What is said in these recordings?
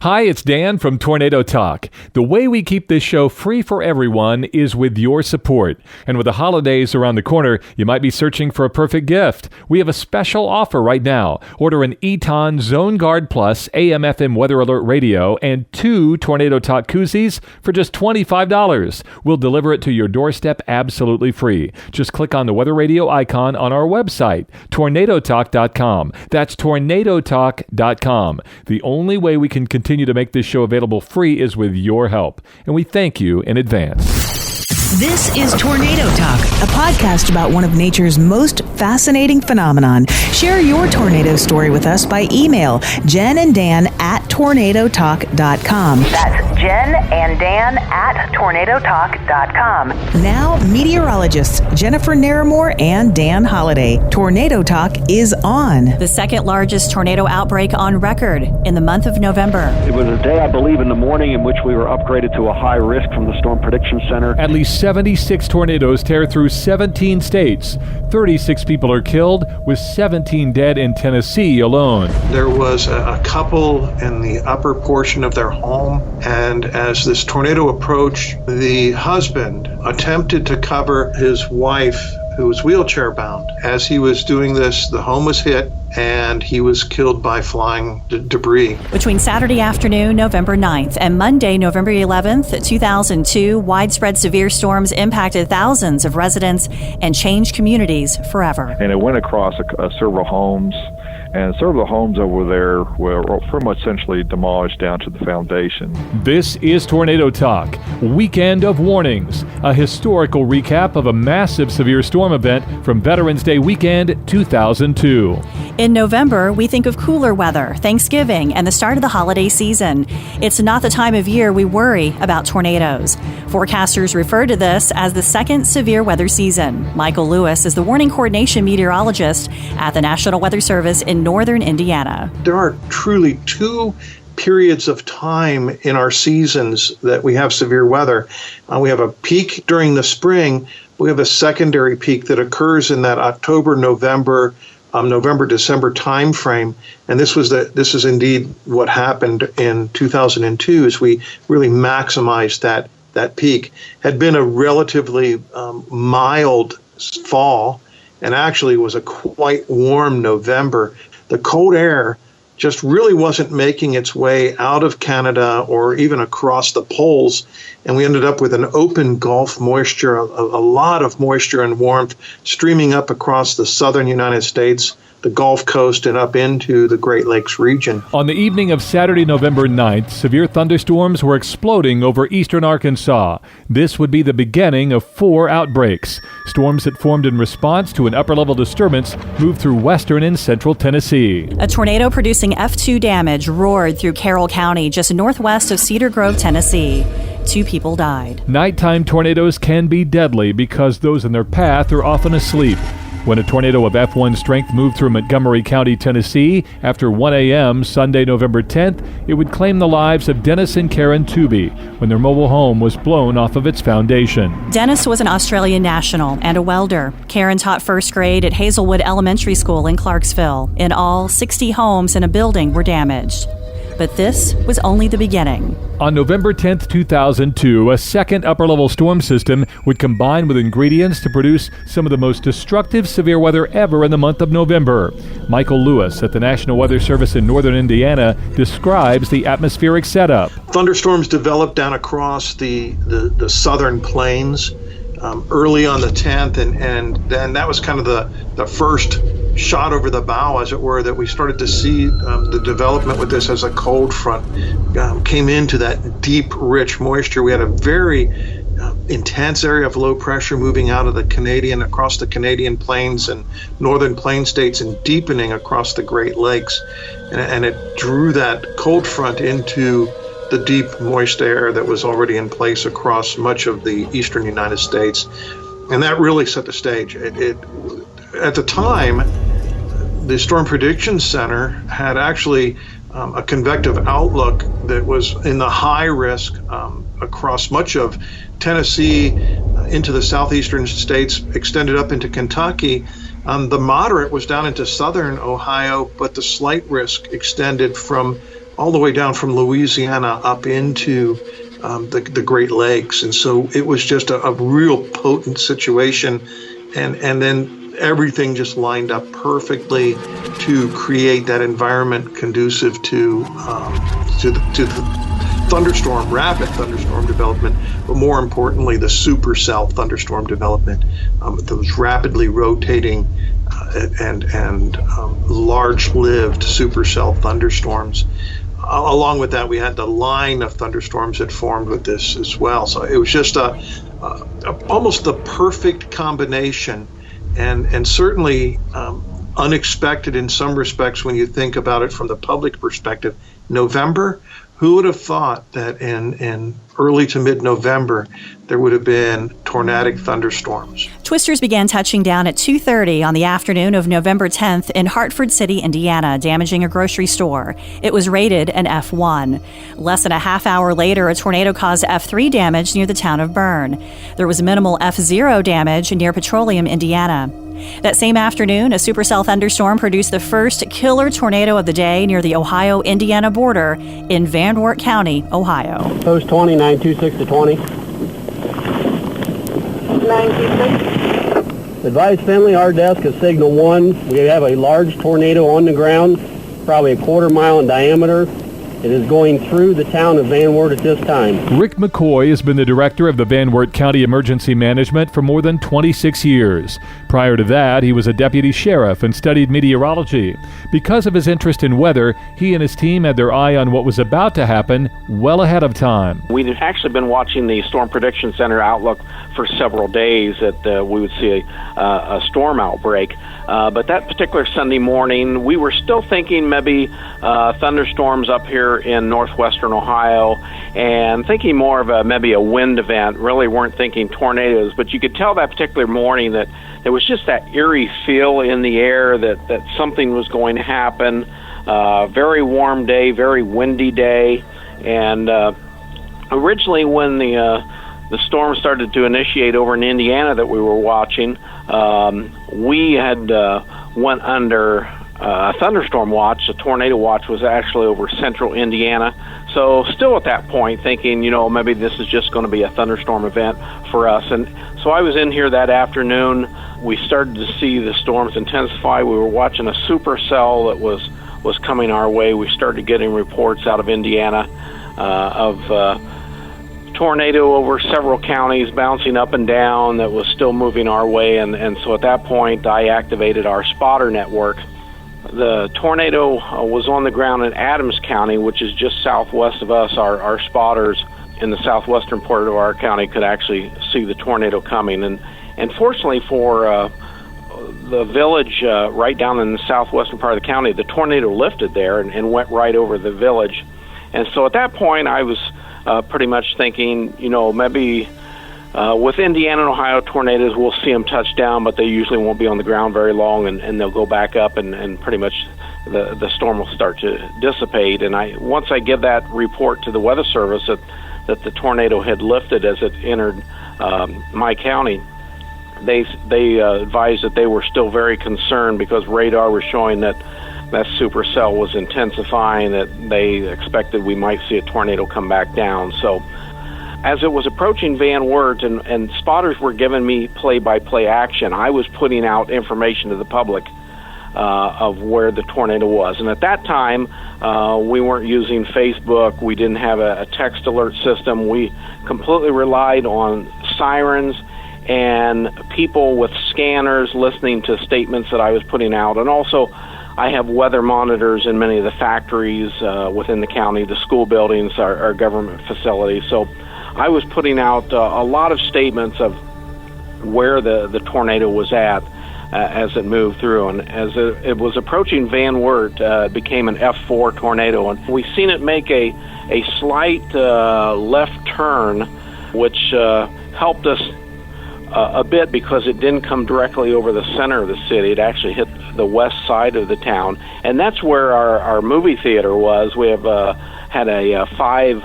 Hi, it's Dan from Tornado Talk. The way we keep this show free for everyone is with your support. And with the holidays around the corner, you might be searching for a perfect gift. We have a special offer right now. Order an Eton Zone Guard Plus AM/FM Weather Alert radio and 2 Tornado Talk koozies for just $25. We'll deliver it to your doorstep absolutely free. Just click on the weather radio icon on our website, tornadotalk.com. That's tornadotalk.com. The only way we can continue to make this show available free is with your help, and we thank you in advance. This is Tornado Talk, a podcast about one of nature's most fascinating phenomenon. Share your tornado story with us by email, Jen and Dan at tornadotalk.com. That's Jen and Dan at tornadotalk.com. Now, meteorologists Jennifer Naramore and Dan Holliday. Tornado Talk is on. The second largest tornado outbreak on record in the month of November. It was a day, I believe, in the morning in which we were upgraded to a high risk from the Storm Prediction Center. At least 76 tornadoes tear through 17 states. 36 people are killed, with 17 dead in Tennessee alone. There was a couple in the upper portion of their home, and as this tornado approached, the husband attempted to cover his wife, who was wheelchair bound. As he was doing this, the home was hit and he was killed by flying debris. Between Saturday afternoon, November 9th, and Monday, November 11th, 2002, widespread severe storms impacted thousands of residents and changed communities forever. And it went across several homes. And several homes over there were pretty much essentially demolished down to the foundation. This is Tornado Talk, Weekend of Warnings, a historical recap of a massive severe storm event from Veterans Day weekend 2002. In November, we think of cooler weather, Thanksgiving, and the start of the holiday season. It's not the time of year we worry about tornadoes. Forecasters refer to this as the second severe weather season. Michael Lewis is the warning coordination meteorologist at the National Weather Service in northern Indiana. There are truly two periods of time in our seasons that we have severe weather. We have a peak during the spring. We have a secondary peak that occurs in that October, November, December time frame. And this is indeed what happened in 2002 as we really maximized that peak. Had been a relatively mild fall, and actually was a quite warm November. The cold air just really wasn't making its way out of Canada or even across the poles, and we ended up with an open Gulf moisture, a lot of moisture and warmth streaming up across the southern United States, the Gulf Coast, and up into the Great Lakes region. On the evening of Saturday, November 9th, severe thunderstorms were exploding over eastern Arkansas. This would be the beginning of 4 outbreaks. Storms that formed in response to an upper-level disturbance moved through western and central Tennessee. A tornado producing F2 damage roared through Carroll County, just northwest of Cedar Grove, Tennessee. 2 people died. Nighttime tornadoes can be deadly because those in their path are often asleep. When a tornado of F1 strength moved through Montgomery County, Tennessee, after 1 a.m. Sunday, November 10th, it would claim the lives of Dennis and Karen Tooby when their mobile home was blown off of its foundation. Dennis was an Australian national and a welder. Karen taught first grade at Hazelwood Elementary School in Clarksville. In all, 60 homes and a building were damaged. But this was only the beginning. On November 10th, 2002, a second upper-level storm system would combine with ingredients to produce some of the most destructive severe weather ever in the month of November. Michael Lewis at the National Weather Service in northern Indiana describes the atmospheric setup. Thunderstorms developed down across the southern plains early on the 10th, and then that was kind of the first shot over the bow, as it were, that we started to see the development with this as a cold front came into that deep, rich moisture. We had a very intense area of low pressure moving out of across the Canadian plains and northern plain states and deepening across the Great Lakes. And it drew that cold front into the deep, moist air that was already in place across much of the eastern United States. And that really set the stage. At the time, the Storm Prediction Center had actually a convective outlook that was in the high risk across much of Tennessee, into the southeastern states, extended up into Kentucky. The moderate was down into southern Ohio, but the slight risk extended from all the way down from Louisiana up into the Great Lakes. And so it was just a real potent situation. And then everything just lined up perfectly to create that environment conducive to the thunderstorm, rapid thunderstorm development, but more importantly, the supercell thunderstorm development, those rapidly rotating and large-lived supercell thunderstorms. Along with that, we had the line of thunderstorms that formed with this as well. So it was just almost the perfect combination, and certainly unexpected in some respects when you think about it from the public perspective. November, who would have thought that in early to mid-November there would have been tornadic thunderstorms? Twisters began touching down at 2:30 on the afternoon of November 10th in Hartford City, Indiana, damaging a grocery store. It was rated an F1. Less than a half hour later, a tornado caused F3 damage near the town of Bern. There was minimal F0 damage near Petroleum, Indiana. That same afternoon, a supercell thunderstorm produced the first killer tornado of the day near the Ohio-Indiana border in Van Wert County, Ohio. Post 20, 926 to 20. 926. Advise Finley, our desk is signal 1. We have a large tornado on the ground, probably a quarter mile in diameter. It is going through the town of Van Wert at this time. Rick McCoy has been the director of the Van Wert County Emergency Management for more than 26 years. Prior to that, he was a deputy sheriff and studied meteorology. Because of his interest in weather, he and his team had their eye on what was about to happen well ahead of time. We'd actually been watching the Storm Prediction Center outlook for several days that we would see a storm outbreak. But that particular Sunday morning, we were still thinking maybe thunderstorms up here in northwestern Ohio, and thinking more of maybe a wind event. Really weren't thinking tornadoes, but you could tell that particular morning that there was just that eerie feel in the air that something was going to happen. Very warm day, very windy day, and originally when the storm started to initiate over in Indiana that we were watching, we had went under a thunderstorm watch. A tornado watch was actually over central Indiana. So still at that point thinking, maybe this is just going to be a thunderstorm event for us. And so I was in here that afternoon. We started to see the storms intensify. We were watching a supercell that was coming our way. We started getting reports out of Indiana of tornado over several counties bouncing up and down that was still moving our way. And so at that point, I activated our spotter network. The tornado was on the ground in Adams County, which is just southwest of us. Our spotters in the southwestern part of our county could actually see the tornado coming. And fortunately for the village right down in the southwestern part of the county, the tornado lifted there and went right over the village. And so at that point, I was pretty much thinking, maybe with Indiana and Ohio tornadoes, we'll see them touch down, but they usually won't be on the ground very long, and they'll go back up, and pretty much the storm will start to dissipate. And once I give that report to the Weather Service that the tornado had lifted as it entered my county, they advised that they were still very concerned because radar was showing that supercell was intensifying, that they expected we might see a tornado come back down. So as it was approaching Van Wert and spotters were giving me play-by-play action, I was putting out information to the public of where the tornado was. And at that time, we weren't using Facebook. We didn't have a text alert system. We completely relied on sirens and people with scanners listening to statements that I was putting out. And also, I have weather monitors in many of the factories within the county, the school buildings, our government facilities. So I was putting out a lot of statements of where the tornado was at as it moved through. And as it was approaching Van Wert, it became an F4 tornado. And we've seen it make a slight left turn, which helped us a bit because it didn't come directly over the center of the city. It actually hit the west side of the town. And that's where our movie theater was. We have had a 5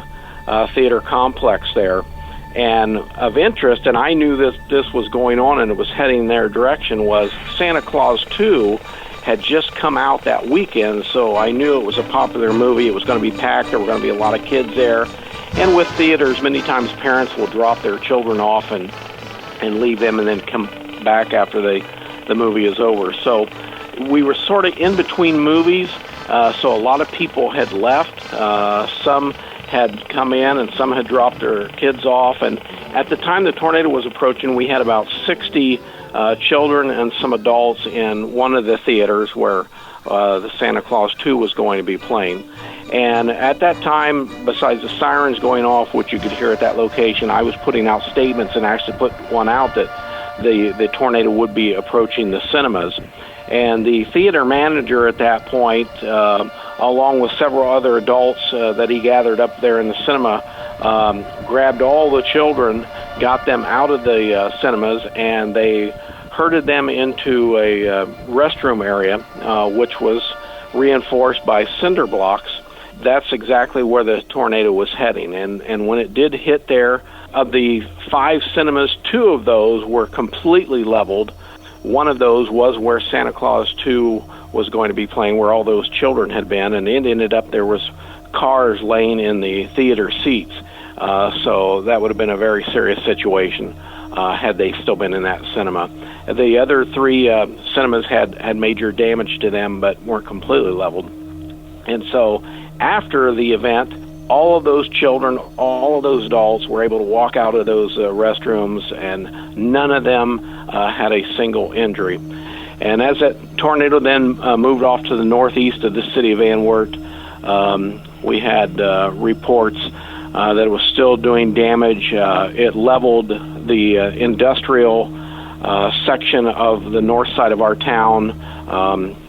theater complex there. And of interest, and I knew this was going on and it was heading their direction, was Santa Claus 2 had just come out that weekend, so I knew it was a popular movie. It was going to be packed. There were going to be a lot of kids there. And with theaters, many times parents will drop their children off and leave them and then come back after the movie is over. So we were sort of in between movies, so a lot of people had left. Some had come in and some had dropped their kids off. And at the time the tornado was approaching, we had about 60 children and some adults in one of the theaters where the Santa Claus 2 was going to be playing. And at that time, besides the sirens going off, which you could hear at that location, I was putting out statements and actually put one out that the tornado would be approaching the cinemas. And the theater manager at that point, along with several other adults that he gathered up there in the cinema, grabbed all the children, got them out of the cinemas, and they herded them into a restroom area, which was reinforced by cinder blocks. That's exactly where the tornado was heading. And when it did hit there, of the 5 cinemas, 2 of those were completely leveled. One of those was where Santa Claus 2 was going to be playing, where all those children had been, and it ended up there was cars laying in the theater seats. So that would have been a very serious situation had they still been in that cinema. The other 3 cinemas had major damage to them, but weren't completely leveled. And so after the event, all of those children, all of those adults were able to walk out of those restrooms, and none of them had a single injury. And as that tornado then moved off to the northeast of the city of Van Wert, we had reports that it was still doing damage. It leveled the industrial section of the north side of our town.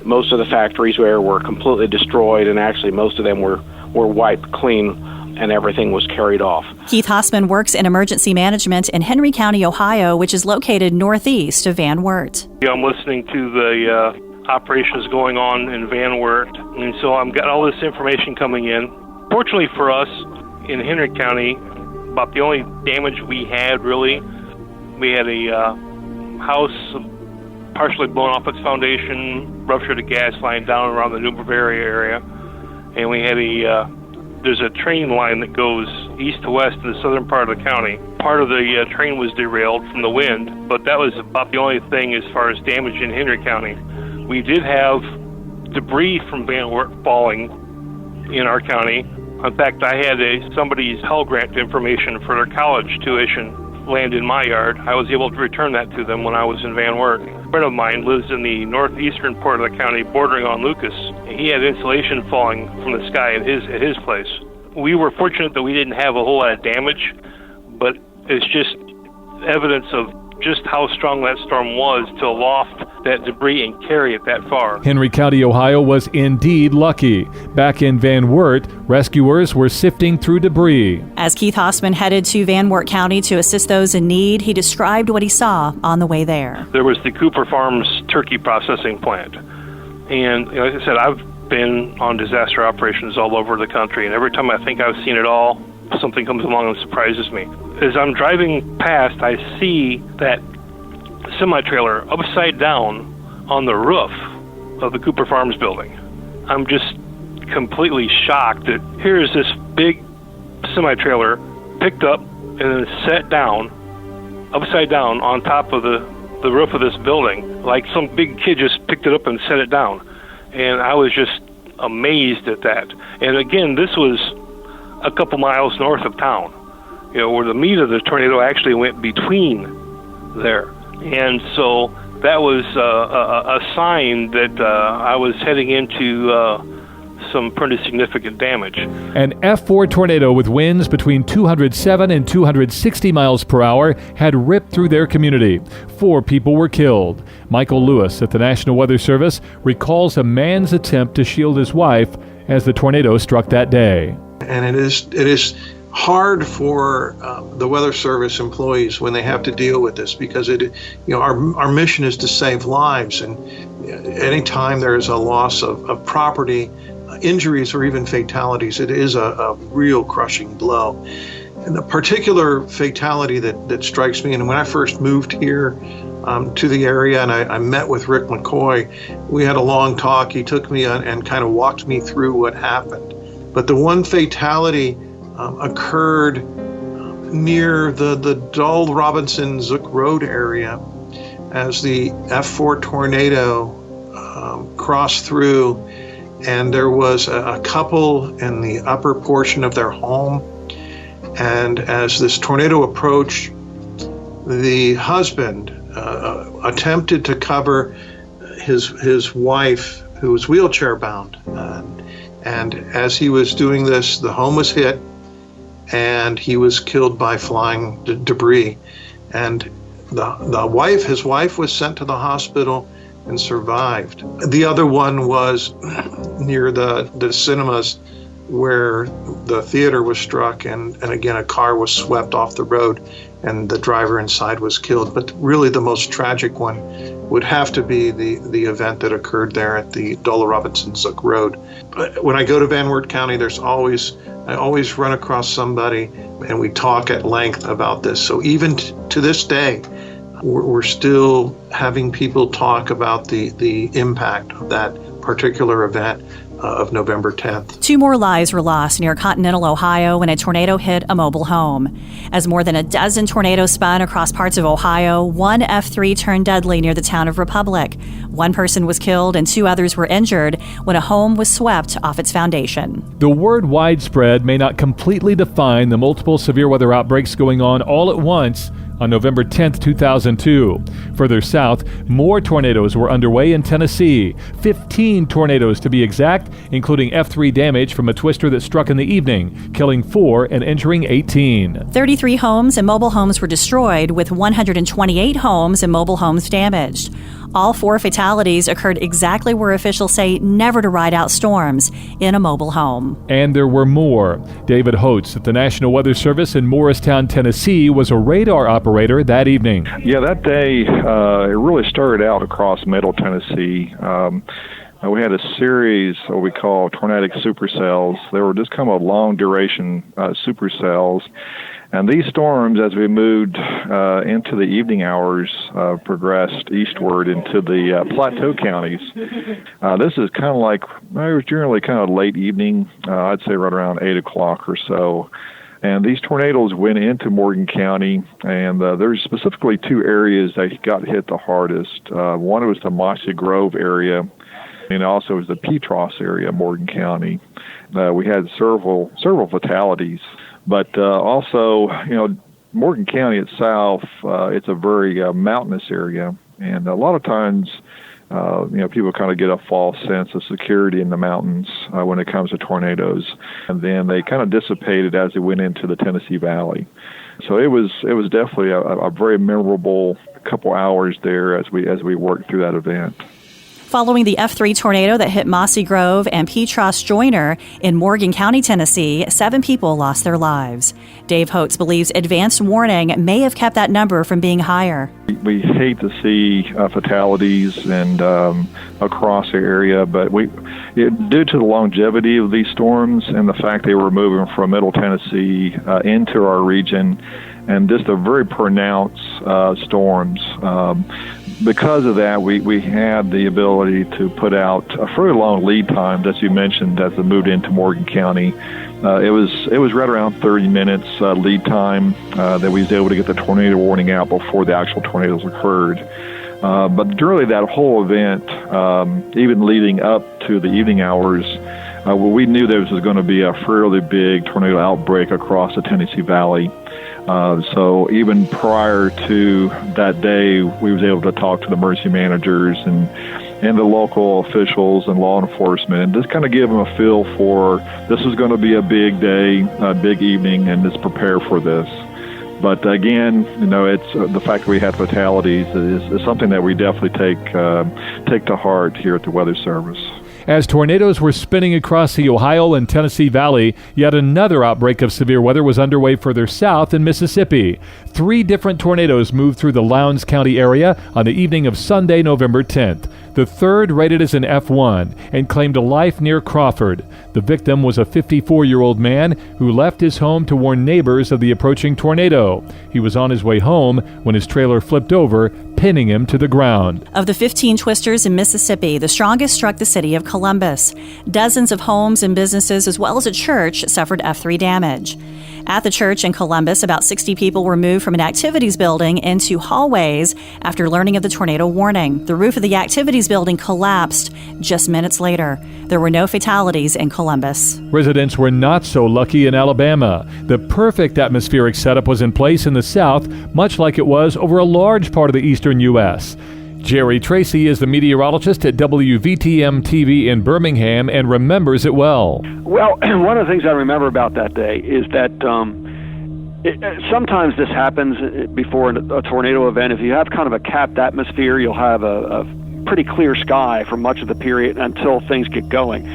Most of the factories there were completely destroyed, and actually most of them were wiped clean, and everything was carried off. Keith Hossman works in emergency management in Henry County, Ohio, which is located northeast of Van Wert. I'm listening to the operations going on in Van Wert, and so I've got all this information coming in. Fortunately for us in Henry County, about the only damage we had really, we had a house partially blown off its foundation, ruptured a gas line down around the Newberry area, and we had there's a train line that goes east to west in the southern part of the county. Part of the train was derailed from the wind, but that was about the only thing as far as damage in Henry County. We did have debris from Van Wert falling in our county. In fact, I had somebody's Pell Grant information for their college tuition land in my yard. I was able to return that to them when I was in Van Wert. A friend of mine lives in the northeastern part of the county bordering on Lucas. He had insulation falling from the sky at his place. We were fortunate that we didn't have a whole lot of damage, but it's just evidence of just how strong that storm was to loft that debris and carry it that far. Henry County, Ohio was indeed lucky. Back in Van Wert, rescuers were sifting through debris. As Keith Hossman headed to Van Wert County to assist those in need, he described what he saw on the way there. There was the Cooper Farms turkey processing plant. And like I said, I've been on disaster operations all over the country, and every time I think I've seen it all, something comes along and surprises me. As I'm driving past, I see that semi-trailer upside down on the roof of the Cooper Farms building. I'm just completely shocked that here's this big semi-trailer picked up and then set down, upside down on top of the roof of this building, like some big kid just picked it up and set it down. And I was just amazed at that. And again, this was a couple miles north of town, where the meat of the tornado actually went between there. And so that was a sign that I was heading into some pretty significant damage. An F4 tornado with winds between 207 and 260 miles per hour had ripped through their community. 4 people were killed. Michael Lewis at the National Weather Service recalls a man's attempt to shield his wife as the tornado struck that day. And it is hard for the Weather Service employees when they have to deal with this, because our mission is to save lives, and anytime there is a loss of property, injuries, or even fatalities, it is a real crushing blow. And the particular fatality that strikes me, and when I first moved here, to the area, and I met with Rick McCoy. We had a long talk. He took me on and kind of walked me through what happened. But the one fatality occurred near the Dull Robinson Zook Road area as the F4 tornado crossed through, and there was a couple in the upper portion of their home. And as this tornado approached, the husband attempted to cover his wife, who was wheelchair bound. And as he was doing this, the home was hit, and he was killed by flying debris. And his wife was sent to the hospital and survived. The other one was near the cinemas where the theater was struck, and again, a car was swept off the road and the driver inside was killed. But really the most tragic one would have to be the event that occurred there at the Dull Robinson Zook Road. But when I go to Van Wert County, I always run across somebody and we talk at length about this. So even to this day, we're still having people talk about the impact of that particular event of November 10th. 2 more lives were lost near Continental, Ohio, when a tornado hit a mobile home. As more than a dozen tornadoes spun across parts of Ohio, one F3 turned deadly near the town of Republic. 1 person was killed and 2 others were injured when a home was swept off its foundation. The word widespread may not completely define the multiple severe weather outbreaks going on all at once on November 10, 2002. Further south, more tornadoes were underway in Tennessee. 15 tornadoes to be exact, including F3 damage from a twister that struck in the evening, killing 4 and injuring 18. 33 homes and mobile homes were destroyed, with 128 homes and mobile homes damaged. All 4 fatalities occurred exactly where officials say never to ride out storms, in a mobile home. And there were more. David Holtz at the National Weather Service in Morristown, Tennessee, was a radar operator that evening. Yeah, that day it really started out across Middle Tennessee. We had a series of what we call tornadic supercells. They were just kind of long-duration supercells. And these storms, as we moved into the evening hours, progressed eastward into the plateau counties. This is kind of like, it was generally kind of late evening, I'd say right around 8 o'clock or so. And these tornadoes went into Morgan County, and there's specifically 2 areas that got hit the hardest. One was the Mossy Grove area, and also was the Petros area, Morgan County. We had several fatalities. But also, Morgan County itself, it's a very mountainous area, and a lot of times, people kind of get a false sense of security in the mountains when it comes to tornadoes, and then they kind of dissipated as they went into the Tennessee Valley. So it was definitely a very memorable couple hours there as we worked through that event. Following the F3 tornado that hit Mossy Grove and Petros Joyner in Morgan County, Tennessee, 7 people lost their lives. Dave Holtz believes advanced warning may have kept that number from being higher. We hate to see fatalities and across the area, but due to the longevity of these storms and the fact they were moving from Middle Tennessee into our region, and just a very pronounced storms. Because of that, we had the ability to put out a fairly long lead time, as you mentioned, as it moved into Morgan County. It was right around 30 minutes lead time that we was able to get the tornado warning out before the actual tornadoes occurred. But during that whole event, even leading up to the evening hours, we knew there was going to be a fairly big tornado outbreak across the Tennessee Valley. So even prior to that day, we was able to talk to the emergency managers and the local officials and law enforcement, and just kind of give them a feel for this is going to be a big day, a big evening, and just prepare for this. But again, it's the fact that we had fatalities is something that we definitely take to heart here at the Weather Service. As tornadoes were spinning across the Ohio and Tennessee Valley, yet another outbreak of severe weather was underway further south in Mississippi. 3 different tornadoes moved through the Lowndes County area on the evening of Sunday, November 10th. The third, rated as an F1, and claimed a life near Crawford. The victim was a 54-year-old man who left his home to warn neighbors of the approaching tornado. He was on his way home when his trailer flipped over, pinning him to the ground. Of the 15 twisters in Mississippi, the strongest struck the city of Columbus. Dozens of homes and businesses, as well as a church, suffered F3 damage. At the church in Columbus, about 60 people were moved from an activities building into hallways after learning of the tornado warning. The roof of the activities building collapsed just minutes later. There were no fatalities in Columbus. Residents were not so lucky in Alabama. The perfect atmospheric setup was in place in the south, much like it was over a large part of the eastern U.S. Jerry Tracy is the meteorologist at WVTM-TV in Birmingham and remembers it well. Well, one of the things I remember about that day is that sometimes this happens before a tornado event. If you have kind of a capped atmosphere, you'll have a pretty clear sky for much of the period until things get going.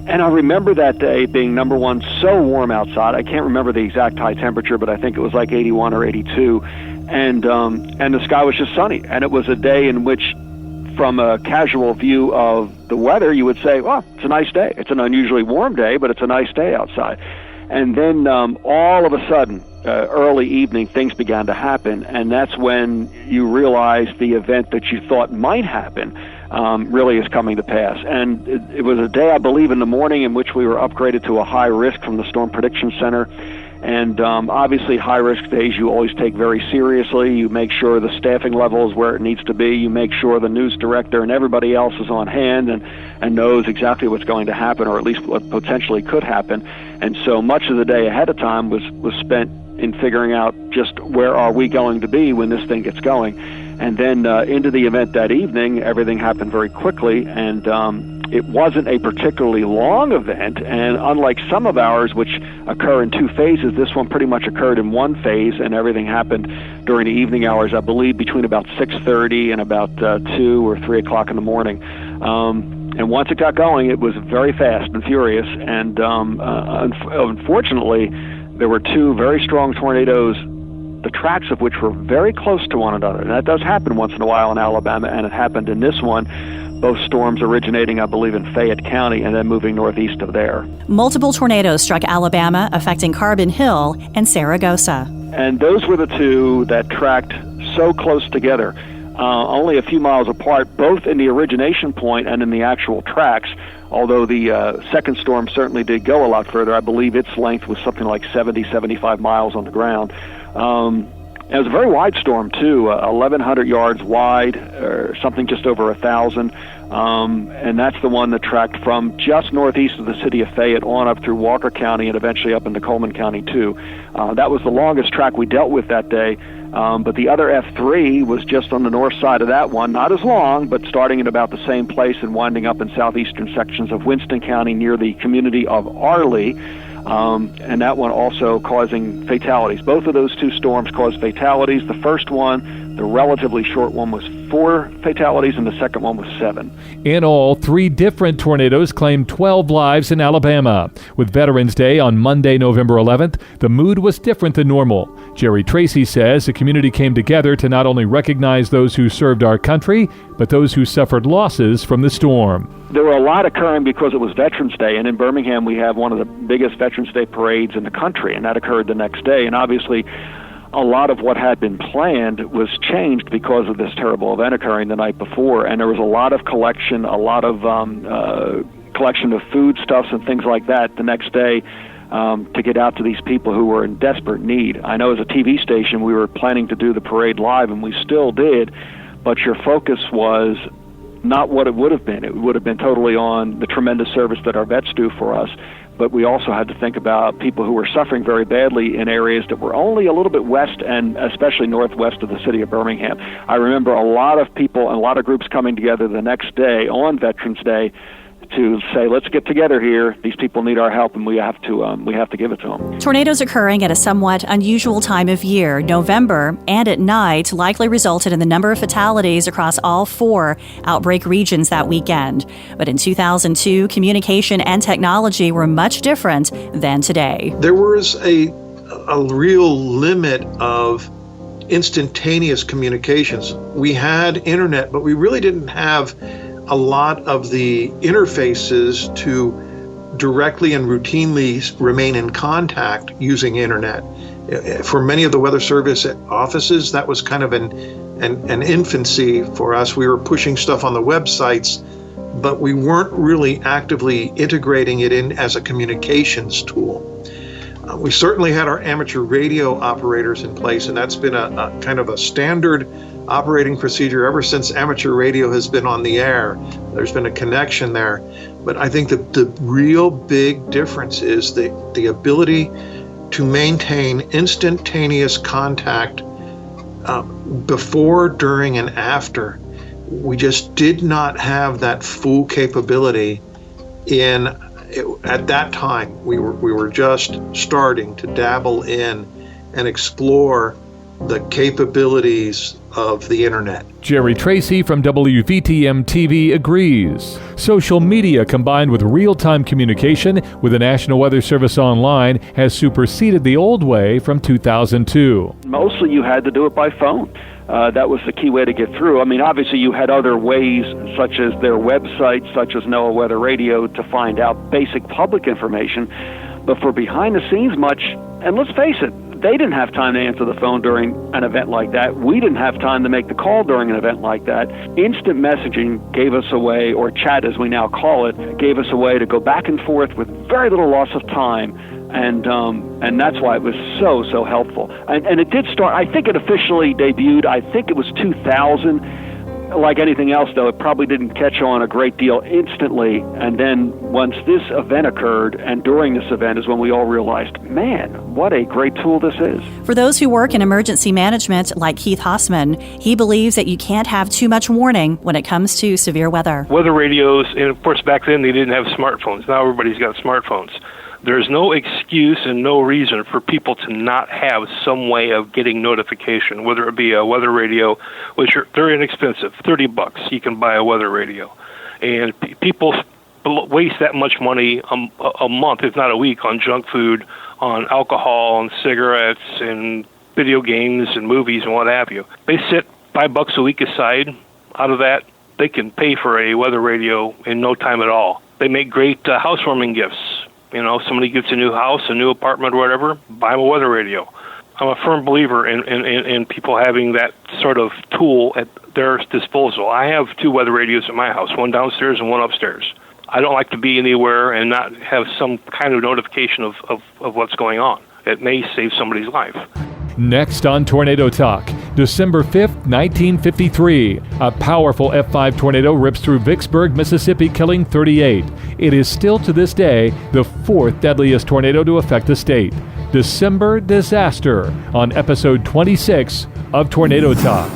And I remember that day being, number one, so warm outside. I can't remember the exact high temperature, but I think it was like 81 or 82. And the sky was just sunny. And it was a day in which, from a casual view of the weather, you would say, well, it's a nice day. It's an unusually warm day, but it's a nice day outside. And then all of a sudden, early evening, things began to happen. And that's when you realize the event that you thought might happen really is coming to pass. And it was a day, I believe, in the morning in which we were upgraded to a high risk from the Storm Prediction Center. And obviously, high-risk days you always take very seriously. You make sure the staffing level is where it needs to be. You make sure the news director and everybody else is on hand and knows exactly what's going to happen, or at least what potentially could happen. And so much of the day ahead of time was spent in figuring out just where are we going to be when this thing gets going. And then into the event that evening, everything happened very quickly, and it wasn't a particularly long event, and unlike some of ours, which occur in two phases, this one pretty much occurred in one phase, and everything happened during the evening hours, I believe, between about 6:30 and about 2 or 3 o'clock in the morning. And once it got going, it was very fast and furious, and unfortunately, there were two very strong tornadoes, the tracks of which were very close to one another. And that does happen once in a while in Alabama, and it happened in this one. Both storms originating, I believe, in Fayette County and then moving northeast of there. Multiple tornadoes struck Alabama, affecting Carbon Hill and Saragossa. And those were the two that tracked so close together, only a few miles apart, both in the origination point and in the actual tracks. Although the second storm certainly did go a lot further. I believe its length was something like 70, 75 miles on the ground. It was a very wide storm, too, 1,100 yards wide, or something just over 1,000. And that's the one that tracked from just northeast of the city of Fayette on up through Walker County and eventually up into Coleman County, too. That was the longest track we dealt with that day. But the other F3 was just on the north side of that one, not as long, but starting at about the same place and winding up in southeastern sections of Winston County near the community of Arley. And that one also causing fatalities. Both of those two storms caused fatalities. The first one, the relatively short one, was 4 fatalities, and the second one was 7. In all, 3 different tornadoes claimed 12 lives in Alabama. With Veterans Day on Monday, November 11th, the mood was different than normal. Jerry Tracy says the community came together to not only recognize those who served our country, but those who suffered losses from the storm. There were a lot occurring because it was Veterans Day, and in Birmingham we have one of the biggest Veterans Day parades in the country, and that occurred the next day. And obviously, a lot of what had been planned was changed because of this terrible event occurring the night before, and there was a lot of collection, a lot of collection of foodstuffs and things like that the next day to get out to these people who were in desperate need. I know as a TV station we were planning to do the parade live, and we still did, but your focus was not what it would have been. It would have been totally on the tremendous service that our vets do for us, but we also had to think about people who were suffering very badly in areas that were only a little bit west and especially northwest of the city of Birmingham. I remember a lot of people and a lot of groups coming together the next day on Veterans Day to say, let's get together here. These people need our help, and we have to give it to them. Tornadoes occurring at a somewhat unusual time of year, November, and at night, likely resulted in the number of fatalities across all 4 outbreak regions that weekend. But in 2002, communication and technology were much different than today. There was a real limit of instantaneous communications. We had internet, but we really didn't have a lot of the interfaces to directly and routinely remain in contact using internet. For many of the Weather Service offices, that was kind of an infancy for us. We were pushing stuff on the websites, but we weren't really actively integrating it in as a communications tool. We certainly had our amateur radio operators in place, and that's been a kind of a standard operating procedure ever since amateur radio has been on the air. There's been a connection there. But I think the real big difference is the ability to maintain instantaneous contact before, during, and after. We just did not have that full capability at that time. We were just starting to dabble in and explore the capabilities of the internet. Jerry Tracy from WVTM TV agrees. Social media combined with real-time communication with the National Weather Service online has superseded the old way from 2002. Mostly you had to do it by phone. That was the key way to get through. I mean, obviously you had other ways, such as their website, such as NOAA Weather Radio, to find out basic public information. But for behind the scenes much, and let's face it, they didn't have time to answer the phone during an event like that. We didn't have time to make the call during an event like that. Instant messaging gave us a way, or chat as we now call it, gave us a way to go back and forth with very little loss of time. And that's why it was so helpful. And it did start, I think it officially debuted, I think it was 2000. Like anything else, though, it probably didn't catch on a great deal instantly. And then once this event occurred, and during this event is when we all realized, man, what a great tool this is. For those who work in emergency management, like Keith Hossman, he believes that you can't have too much warning when it comes to severe weather. Weather radios, and of course back then they didn't have smartphones. Now everybody's got smartphones. There's no excuse and no reason for people to not have some way of getting notification, whether it be a weather radio, which they're inexpensive, $30. You can buy a weather radio. And people waste that much money a month, if not a week, on junk food, on alcohol, on cigarettes, and video games and movies and what have you. They set $5 a week aside. Out of that, they can pay for a weather radio in no time at all. They make great housewarming gifts. You know, somebody gets a new house, a new apartment, or whatever, buy them a weather radio. I'm a firm believer in people having that sort of tool at their disposal. I have 2 weather radios at my house, one downstairs and one upstairs. I don't like to be anywhere and not have some kind of notification of what's going on. It may save somebody's life. Next on Tornado Talk, December 5th, 1953, a powerful F5 tornado rips through Vicksburg, Mississippi, killing 38. It is still to this day the 4th deadliest tornado to affect the state. December Disaster on episode 26 of Tornado Talk.